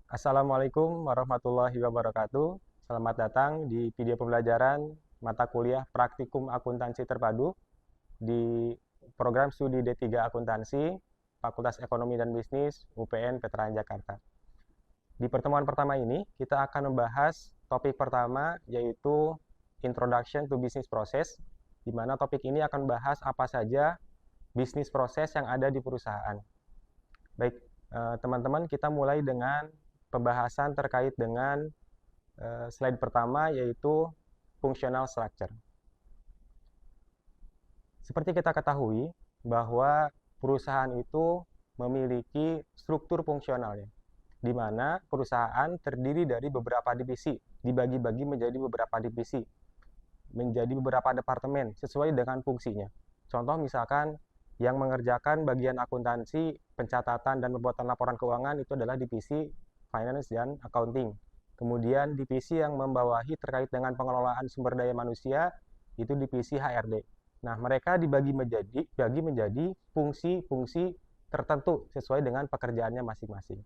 Assalamualaikum warahmatullahi wabarakatuh. Selamat datang di video pembelajaran mata kuliah Praktikum Akuntansi Terpadu di program studi D3 Akuntansi, Fakultas Ekonomi dan Bisnis, UPN Veteran Jakarta. Di pertemuan pertama ini, kita akan membahas topik pertama, yaitu Introduction to Business Process, di mana topik ini akan membahas apa saja bisnis proses yang ada di perusahaan. Baik, teman-teman, kita mulai dengan pembahasan terkait dengan slide pertama, yaitu functional structure. Seperti kita ketahui bahwa perusahaan itu memiliki struktur fungsionalnya, di mana perusahaan terdiri dari beberapa divisi, dibagi-bagi menjadi beberapa divisi, menjadi beberapa departemen sesuai dengan fungsinya. Contoh misalkan yang mengerjakan bagian akuntansi, pencatatan, dan pembuatan laporan keuangan itu adalah divisi Finance dan Accounting. Kemudian divisi yang membawahi terkait dengan pengelolaan sumber daya manusia itu divisi HRD. Nah, mereka dibagi menjadi fungsi-fungsi tertentu sesuai dengan pekerjaannya masing-masing.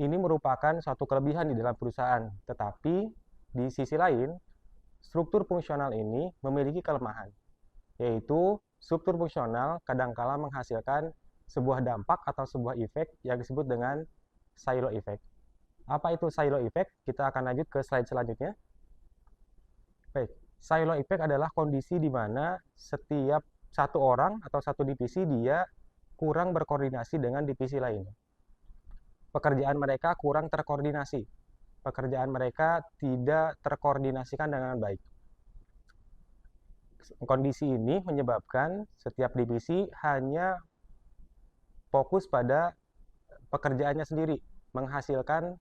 Ini merupakan suatu kelebihan di dalam perusahaan, tetapi di sisi lain, struktur fungsional ini memiliki kelemahan, yaitu struktur fungsional kadangkala menghasilkan sebuah dampak atau sebuah efek yang disebut dengan silo effect. Apa itu silo effect? Kita akan lanjut ke slide selanjutnya. Baik, silo effect adalah kondisi di mana setiap satu orang atau satu divisi dia kurang berkoordinasi dengan divisi lainnya. Pekerjaan mereka kurang terkoordinasi. Pekerjaan mereka tidak terkoordinasikan dengan baik. Kondisi ini menyebabkan setiap divisi hanya fokus pada pekerjaannya sendiri, menghasilkan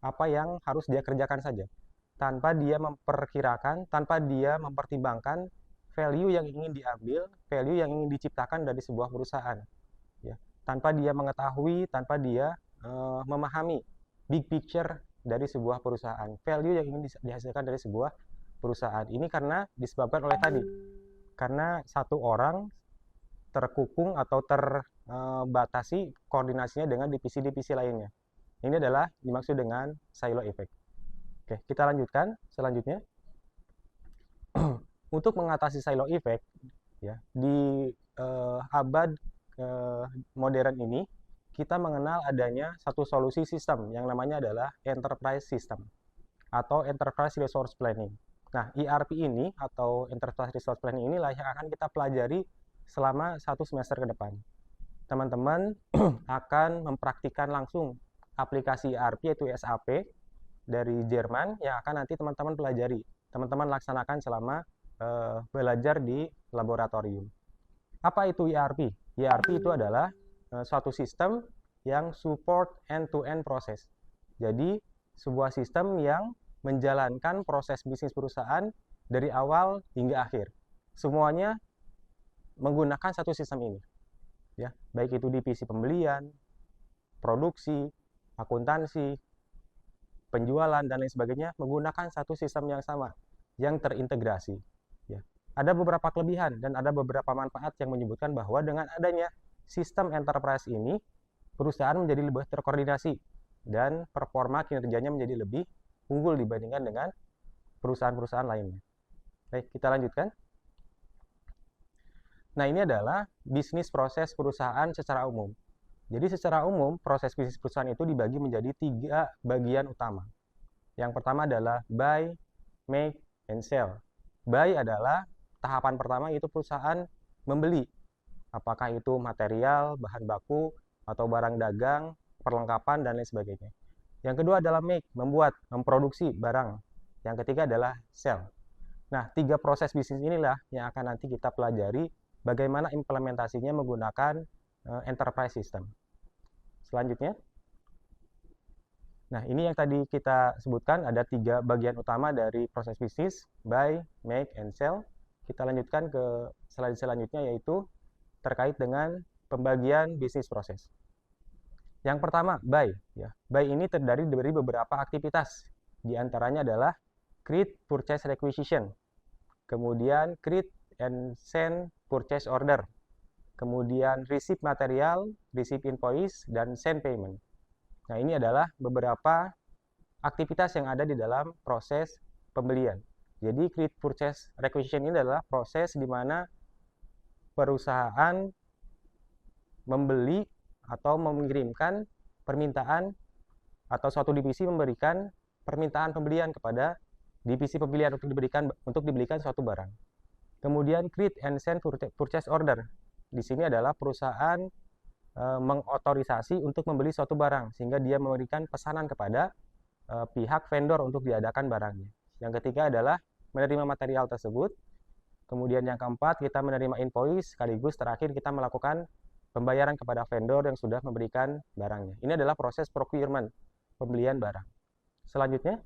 apa yang harus dia kerjakan saja, tanpa dia memperkirakan, tanpa dia mempertimbangkan value yang ingin diambil, value yang ingin diciptakan dari sebuah perusahaan, ya, tanpa dia mengetahui, tanpa dia memahami big picture dari sebuah perusahaan, value yang ingin dihasilkan dari sebuah perusahaan. Ini karena disebabkan oleh tadi, karena satu orang terkukung atau terbatasi koordinasinya dengan divisi-divisi lainnya. Ini adalah dimaksud dengan silo effect. Oke, kita lanjutkan selanjutnya. Untuk mengatasi silo effect, ya, di abad modern ini, kita mengenal adanya satu solusi sistem yang namanya adalah enterprise system atau enterprise resource planning. Nah, ERP ini atau enterprise resource planning inilah yang akan kita pelajari selama 1 semester ke depan. Teman-teman akan mempraktikkan langsung aplikasi ERP yaitu SAP dari Jerman yang akan nanti teman-teman pelajari, teman-teman laksanakan selama belajar di laboratorium. Apa itu ERP? ERP itu adalah suatu sistem yang support end-to-end proses. Jadi sebuah sistem yang menjalankan proses bisnis perusahaan dari awal hingga akhir. Semuanya menggunakan satu sistem ini, ya, baik itu divisi pembelian, produksi, akuntansi, penjualan, dan lain sebagainya menggunakan satu sistem yang sama, yang terintegrasi. Ya. Ada beberapa kelebihan dan ada beberapa manfaat yang menyebutkan bahwa dengan adanya sistem enterprise ini, perusahaan menjadi lebih terkoordinasi dan performa kinerjanya menjadi lebih unggul dibandingkan dengan perusahaan-perusahaan lainnya. Baik, kita lanjutkan. Nah, ini adalah bisnis proses perusahaan secara umum. Jadi secara umum, proses bisnis perusahaan itu dibagi menjadi 3 bagian utama. Yang pertama adalah buy, make, and sell. Buy adalah tahapan pertama, yaitu perusahaan membeli. Apakah itu material, bahan baku, atau barang dagang, perlengkapan, dan lain sebagainya. Yang kedua adalah make, membuat, memproduksi barang. Yang ketiga adalah sell. Nah, 3 proses bisnis inilah yang akan nanti kita pelajari bagaimana implementasinya menggunakan enterprise system. Selanjutnya, nah ini yang tadi kita sebutkan, ada 3 bagian utama dari proses bisnis, buy, make, and sell. Kita lanjutkan ke slide selanjutnya, yaitu terkait dengan pembagian bisnis proses. Yang pertama, buy. Ya. Buy ini terdiri dari beberapa aktivitas. Di antaranya adalah create purchase requisition, kemudian create and send purchase order, kemudian receive material, receive invoice, dan send payment. Nah, ini adalah beberapa aktivitas yang ada di dalam proses pembelian. Jadi create purchase requisition ini adalah proses di mana perusahaan membeli atau mengirimkan permintaan atau suatu divisi memberikan permintaan pembelian kepada divisi pembelian untuk dibelikan suatu barang. Kemudian create and send purchase order. Di sini adalah perusahaan mengotorisasi untuk membeli suatu barang sehingga dia memberikan pesanan kepada pihak vendor untuk diadakan barangnya. Yang ketiga adalah menerima material tersebut. Kemudian yang keempat, kita menerima invoice, sekaligus terakhir kita melakukan pembayaran kepada vendor yang sudah memberikan barangnya. Ini adalah proses procurement, pembelian barang. Selanjutnya,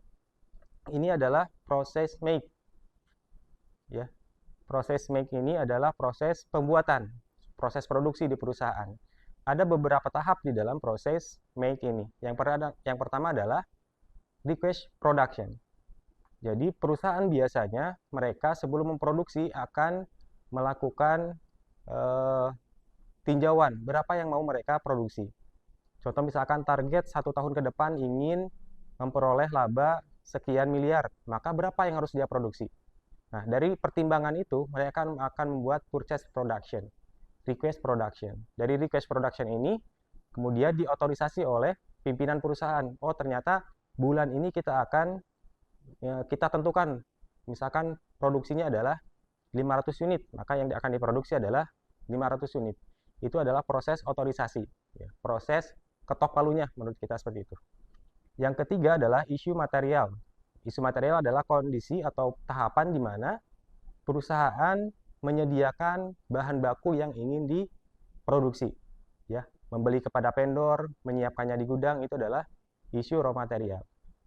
ini adalah proses make. Ya, proses make ini adalah proses pembuatan, proses produksi di perusahaan. Ada beberapa tahap di dalam proses make ini. Yang pertama adalah request production. Jadi perusahaan biasanya mereka sebelum memproduksi akan melakukan tinjauan berapa yang mau mereka produksi. Contoh misalkan target 1 tahun ke depan ingin memperoleh laba sekian miliar, maka berapa yang harus dia produksi? Nah, dari pertimbangan itu mereka akan membuat purchase production, request production. Dari request production ini kemudian diotorisasi oleh pimpinan perusahaan. Oh, ternyata bulan ini kita tentukan misalkan produksinya adalah 500 unit, maka yang akan diproduksi adalah 500 unit. Itu adalah proses otorisasi, ya, proses ketok palunya menurut kita seperti itu. Yang ketiga adalah issue material. Isu material adalah kondisi atau tahapan di mana perusahaan menyediakan bahan baku yang ingin diproduksi, ya, membeli kepada vendor, menyiapkannya di gudang, itu adalah isu raw material.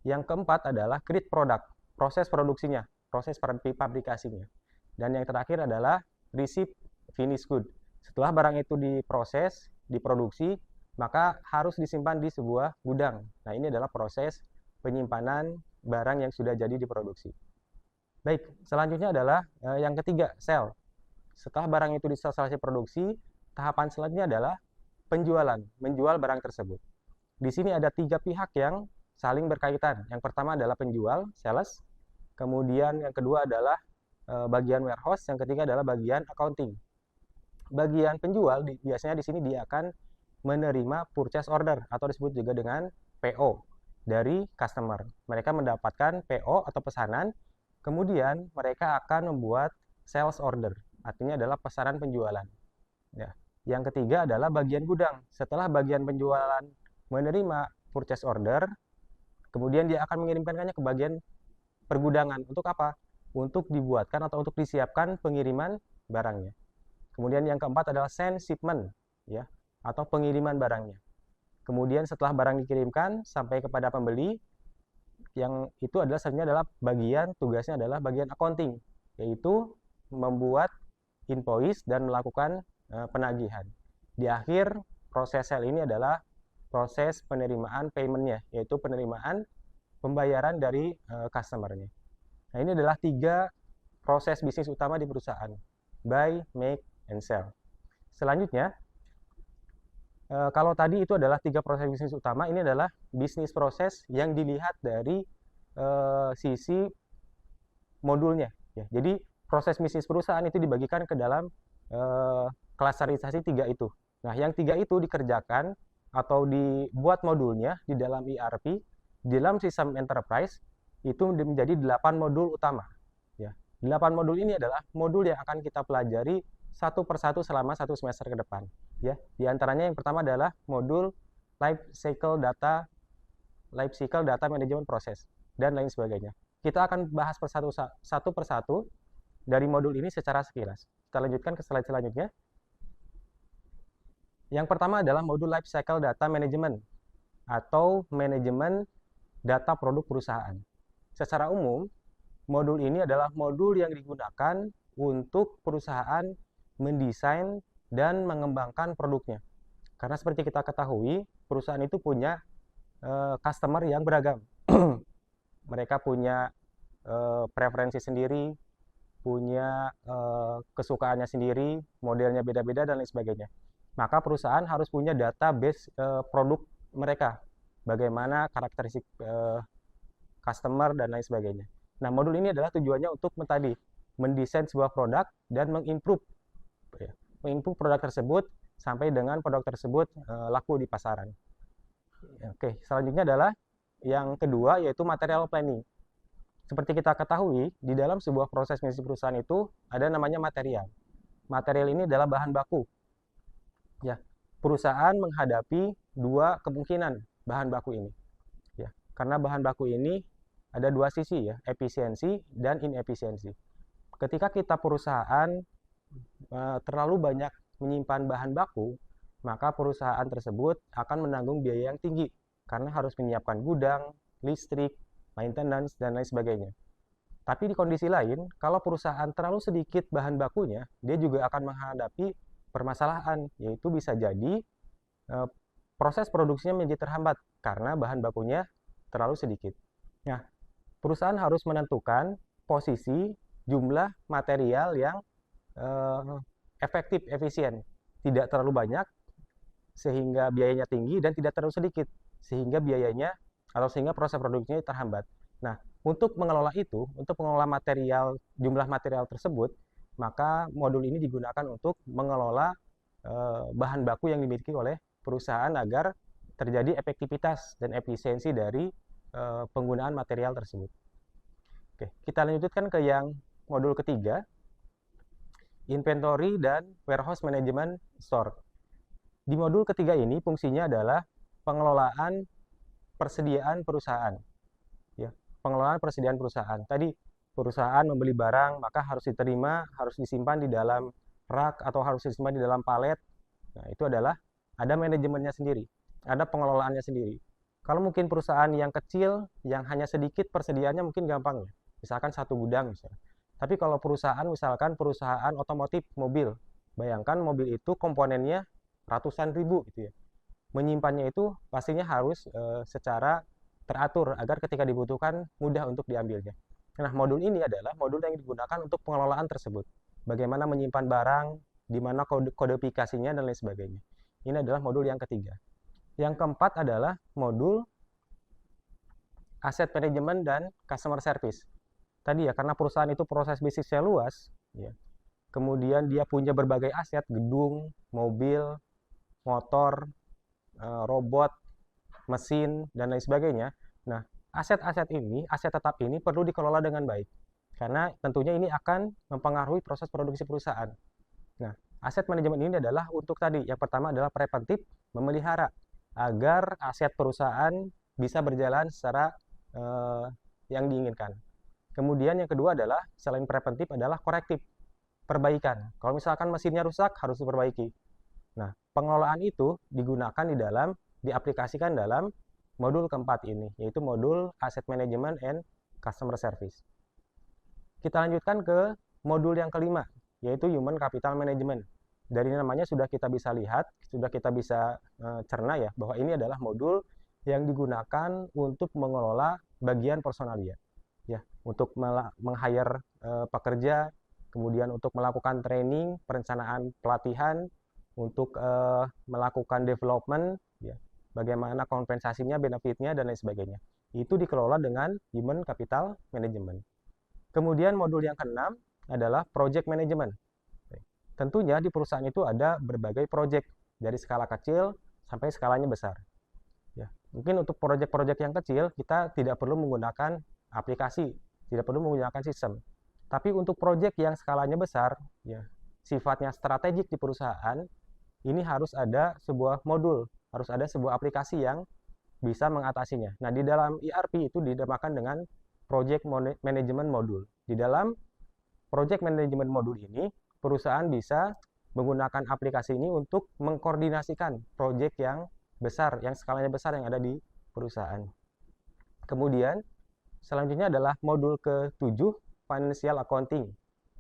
Yang keempat adalah create product, proses produksinya, proses pabrikasinya. Dan yang terakhir adalah receive finished good. Setelah barang itu diproses, diproduksi, maka harus disimpan di sebuah gudang. Nah, ini adalah proses penyimpanan barang yang sudah jadi diproduksi. Baik, selanjutnya adalah yang ketiga, sell. Setelah barang itu selesai produksi, tahapan selanjutnya adalah penjualan, menjual barang tersebut. Di sini ada 3 pihak yang saling berkaitan. Yang pertama adalah penjual, sales. Kemudian yang kedua adalah bagian warehouse, yang ketiga adalah bagian accounting. Bagian penjual biasanya di sini dia akan menerima purchase order atau disebut juga dengan PO dari customer. Mereka mendapatkan PO atau pesanan, kemudian mereka akan membuat sales order, artinya adalah pesanan penjualan. Ya. Yang ketiga adalah bagian gudang. Setelah bagian penjualan menerima purchase order, kemudian dia akan mengirimkannya ke bagian pergudangan. Untuk apa? Untuk dibuatkan atau untuk disiapkan pengiriman barangnya. Kemudian yang keempat adalah send shipment, ya, atau pengiriman barangnya. Kemudian setelah barang dikirimkan sampai kepada pembeli, yang itu adalah sebenarnya adalah tugasnya adalah bagian accounting, yaitu membuat invoice dan melakukan penagihan. Di akhir proses sell ini adalah proses penerimaan paymentnya, yaitu penerimaan pembayaran dari customer-nya. Nah, ini adalah 3 proses bisnis utama di perusahaan: buy, make, and sell. Selanjutnya, kalau tadi itu adalah 3 proses bisnis utama, ini adalah bisnis proses yang dilihat dari sisi modulnya. Ya. Jadi proses bisnis perusahaan itu dibagikan ke dalam klasterisasi 3 itu. Nah, yang 3 itu dikerjakan atau dibuat modulnya di dalam ERP, di dalam sistem enterprise, itu menjadi 8 modul utama. Ya. 8 modul ini adalah modul yang akan kita pelajari satu persatu selama 1 semester ke depan. Ya. Di antaranya yang pertama adalah modul life cycle data management process, dan lain sebagainya. Kita akan bahas satu persatu dari modul ini secara sekilas. Kita lanjutkan ke slide selanjutnya. Yang pertama adalah modul life cycle data management atau manajemen data produk perusahaan. Secara umum, modul ini adalah modul yang digunakan untuk perusahaan mendesain dan mengembangkan produknya. Karena seperti kita ketahui, perusahaan itu punya customer yang beragam. Mereka punya preferensi sendiri, punya kesukaannya sendiri, modelnya beda-beda, dan lain sebagainya. Maka perusahaan harus punya database produk mereka, bagaimana karakteristik customer dan lain sebagainya. Nah, modul ini adalah tujuannya untuk mendesain sebuah produk dan mengimprove produk tersebut sampai dengan produk tersebut laku di pasaran. Oke, selanjutnya adalah yang kedua, yaitu material planning. Seperti kita ketahui, di dalam sebuah proses bisnis perusahaan itu ada namanya material. Material ini adalah bahan baku. Ya, perusahaan menghadapi dua kemungkinan bahan baku ini. Ya, karena bahan baku ini ada dua sisi, ya, efisiensi dan inefisiensi. Ketika kita perusahaan terlalu banyak menyimpan bahan baku, maka perusahaan tersebut akan menanggung biaya yang tinggi karena harus menyiapkan gudang, listrik, maintenance, dan lain sebagainya. Tapi di kondisi lain, kalau perusahaan terlalu sedikit bahan bakunya, dia juga akan menghadapi permasalahan, yaitu bisa jadi proses produksinya menjadi terhambat karena bahan bakunya terlalu sedikit. Nah, perusahaan harus menentukan posisi jumlah material yang efektif, efisien, tidak terlalu banyak sehingga biayanya tinggi dan tidak terlalu sedikit sehingga biayanya atau sehingga proses produksinya terhambat. Nah, untuk mengelola itu, untuk mengelola jumlah material tersebut, maka modul ini digunakan untuk mengelola bahan baku yang dimiliki oleh perusahaan agar terjadi efektivitas dan efisiensi dari penggunaan material tersebut. Oke, kita lanjutkan ke yang modul ketiga, inventory dan warehouse management store. Di modul ketiga ini fungsinya adalah pengelolaan persediaan perusahaan. Ya, pengelolaan persediaan perusahaan. Tadi perusahaan membeli barang, maka harus diterima, harus disimpan di dalam rak atau harus disimpan di dalam palet. Nah, itu adalah ada manajemennya sendiri, ada pengelolaannya sendiri. Kalau mungkin perusahaan yang kecil, yang hanya sedikit persediaannya mungkin gampang ya. Misalkan satu gudang misalnya. Tapi kalau perusahaan, misalkan perusahaan otomotif mobil, bayangkan mobil itu komponennya ratusan ribu gitu ya. Menyimpannya itu pastinya harus secara teratur agar ketika dibutuhkan mudah untuk diambilnya. Nah, modul ini adalah modul yang digunakan untuk pengelolaan tersebut. Bagaimana menyimpan barang, di mana kodifikasinya dan lain sebagainya. Ini adalah modul yang ketiga. Yang keempat adalah modul asset management dan customer service. Tadi ya, karena perusahaan itu proses bisnisnya luas, ya. Kemudian dia punya berbagai aset, gedung, mobil, motor, robot, mesin, dan lain sebagainya. Nah, aset-aset ini, aset tetap ini perlu dikelola dengan baik. Karena tentunya ini akan mempengaruhi proses produksi perusahaan. Nah, aset manajemen ini adalah untuk tadi, yang pertama adalah preventif, memelihara, agar aset perusahaan bisa berjalan secara yang diinginkan. Kemudian yang kedua adalah, selain preventif adalah korektif, perbaikan. Kalau misalkan mesinnya rusak, harus diperbaiki. Nah, pengelolaan itu digunakan diaplikasikan dalam modul keempat ini, yaitu modul Asset Management and Customer Service. Kita lanjutkan ke modul yang kelima, yaitu Human Capital Management. Dari namanya sudah kita bisa lihat, sudah kita bisa cerna ya, bahwa ini adalah modul yang digunakan untuk mengelola bagian personalia. Ya, untuk meng-hire pekerja, kemudian untuk melakukan training, perencanaan pelatihan, untuk melakukan development, ya, bagaimana kompensasinya, benefitnya, dan lain sebagainya. Itu dikelola dengan Human Capital Management. Kemudian modul yang keenam adalah Project Management. Tentunya di perusahaan itu ada berbagai project, dari skala kecil sampai skalanya besar. Ya, mungkin untuk proyek-proyek yang kecil, kita tidak perlu menggunakan aplikasi, tidak perlu menggunakan sistem. Tapi untuk proyek yang skalanya besar, ya, sifatnya strategik di perusahaan, ini harus ada sebuah modul, harus ada sebuah aplikasi yang bisa mengatasinya. Nah, di dalam ERP itu dinamakan dengan Project Management Module. Di dalam Project Management Module ini, perusahaan bisa menggunakan aplikasi ini untuk mengkoordinasikan proyek yang besar, yang skalanya besar yang ada di perusahaan. Kemudian, selanjutnya adalah modul ke-7, Financial Accounting.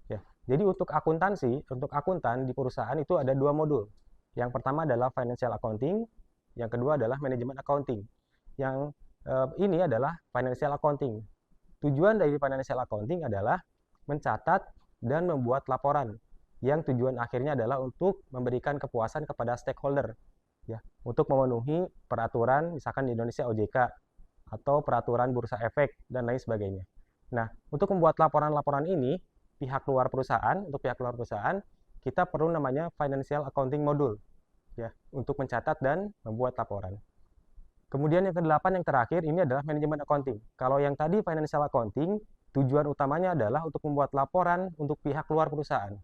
Ya, jadi untuk akuntansi, untuk akuntan di perusahaan itu ada dua modul. Yang pertama adalah Financial Accounting, yang kedua adalah Management Accounting. Yang ini adalah Financial Accounting. Tujuan dari Financial Accounting adalah mencatat dan membuat laporan, yang tujuan akhirnya adalah untuk memberikan kepuasan kepada stakeholder, ya, untuk memenuhi peraturan misalkan di Indonesia OJK atau peraturan bursa efek dan lain sebagainya. Nah, untuk membuat laporan-laporan ini untuk pihak luar perusahaan kita perlu namanya financial accounting module ya untuk mencatat dan membuat laporan. Kemudian yang kedelapan yang terakhir ini adalah manajemen accounting. Kalau yang tadi financial accounting, tujuan utamanya adalah untuk membuat laporan untuk pihak luar perusahaan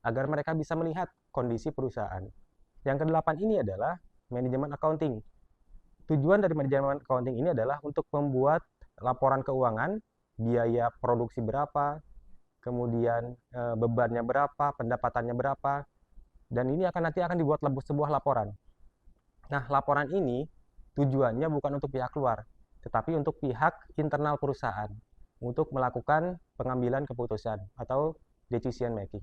agar mereka bisa melihat kondisi perusahaan. Yang kedelapan ini adalah manajemen accounting. Tujuan dari manajemen accounting ini adalah untuk membuat laporan keuangan, biaya produksi berapa, kemudian bebannya berapa, pendapatannya berapa, dan ini nanti akan dibuat sebuah laporan. Nah, laporan ini tujuannya bukan untuk pihak luar, tetapi untuk pihak internal perusahaan, untuk melakukan pengambilan keputusan atau decision making.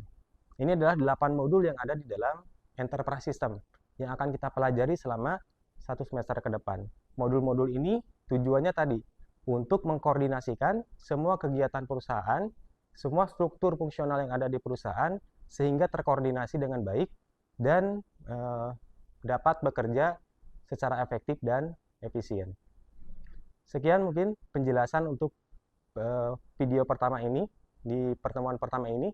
Ini adalah 8 modul yang ada di dalam enterprise system yang akan kita pelajari selama 1 semester ke depan. Modul-modul ini tujuannya tadi untuk mengkoordinasikan semua kegiatan perusahaan, semua struktur fungsional yang ada di perusahaan sehingga terkoordinasi dengan baik dan dapat bekerja secara efektif dan efisien. Sekian mungkin penjelasan untuk video pertama ini, di pertemuan pertama ini.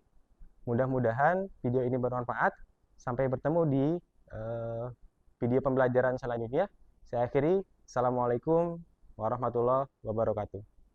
Mudah-mudahan video ini bermanfaat. Sampai bertemu di video pembelajaran selanjutnya. Saya akhiri. Assalamualaikum warahmatullahi wabarakatuh.